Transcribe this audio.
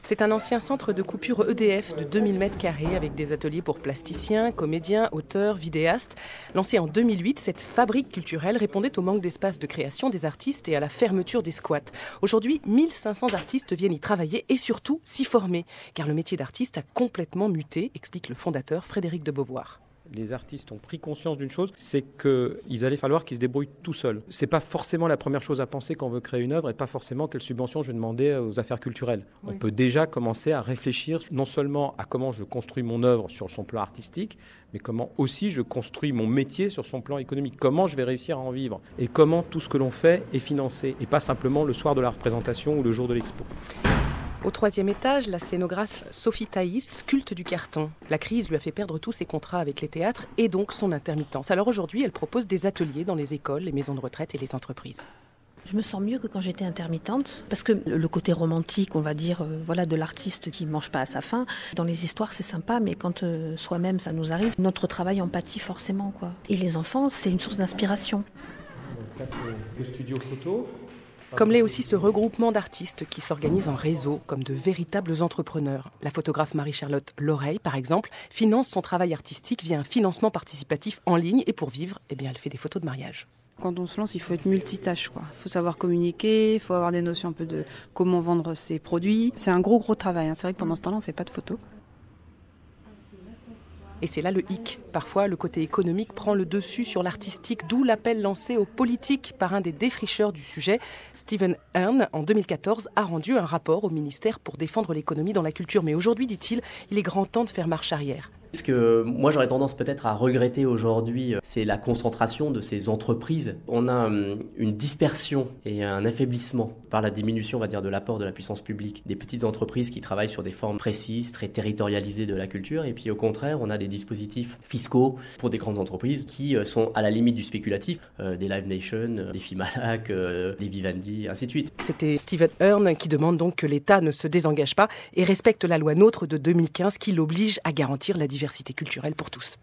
C'est un ancien centre de coupure EDF de 2000 m² avec des ateliers pour plasticiens, comédiens, auteurs, vidéastes. Lancée en 2008, cette fabrique culturelle répondait au manque d'espace de création des artistes et à la fermeture des squats. Aujourd'hui, 1500 artistes viennent y travailler et surtout s'y former, car le métier d'artiste a complètement muté, explique le fondateur Frédéric de Beauvoir. Les artistes ont pris conscience d'une chose, c'est qu'il allait falloir qu'ils se débrouillent tout seuls. C'est pas forcément la première chose à penser quand on veut créer une œuvre et pas forcément quelle subvention je vais demander aux affaires culturelles. Oui. On peut déjà commencer à réfléchir non seulement à comment je construis mon œuvre sur son plan artistique, mais comment aussi je construis mon métier sur son plan économique. Comment je vais réussir à en vivre et comment tout ce que l'on fait est financé et pas simplement le soir de la représentation ou le jour de l'expo. Au 3e étage, la scénographe Sophie Thaïs sculpte du carton. La crise lui a fait perdre tous ses contrats avec les théâtres et donc son intermittence. Alors aujourd'hui, elle propose des ateliers dans les écoles, les maisons de retraite et les entreprises. Je me sens mieux que quand j'étais intermittente, parce que le côté romantique, on va dire, de l'artiste qui ne mange pas à sa faim, dans les histoires c'est sympa, mais quand soi-même ça nous arrive, notre travail en pâtit forcément, quoi. Et les enfants, c'est une source d'inspiration. Donc là, c'est le studio photo. Comme l'est aussi ce regroupement d'artistes qui s'organisent en réseau comme de véritables entrepreneurs. La photographe Marie-Charlotte Loreille, par exemple, finance son travail artistique via un financement participatif en ligne et pour vivre, elle fait des photos de mariage. Quand on se lance, il faut être multitâche, quoi. Il faut savoir communiquer, il faut avoir des notions un peu de comment vendre ses produits. C'est un gros travail. C'est vrai que pendant ce temps-là, on ne fait pas de photos. Et c'est là le hic. Parfois, le côté économique prend le dessus sur l'artistique, d'où l'appel lancé aux politiques par un des défricheurs du sujet. Steven Hearn, en 2014, a rendu un rapport au ministère pour défendre l'économie dans la culture. Mais aujourd'hui, dit-il, il est grand temps de faire marche arrière. Ce que moi j'aurais tendance peut-être à regretter aujourd'hui, c'est la concentration de ces entreprises. On a une dispersion et un affaiblissement par la diminution, on va dire, de l'apport de la puissance publique. Des petites entreprises qui travaillent sur des formes précises, très territorialisées de la culture. Et puis au contraire, on a des dispositifs fiscaux pour des grandes entreprises qui sont à la limite du spéculatif. Des Live Nation, des Fimalac, des Vivendi, ainsi de suite. C'était Steven Hearn qui demande donc que l'État ne se désengage pas et respecte la loi NOTRe de 2015 qui l'oblige à garantir la diversité culturelle pour tous.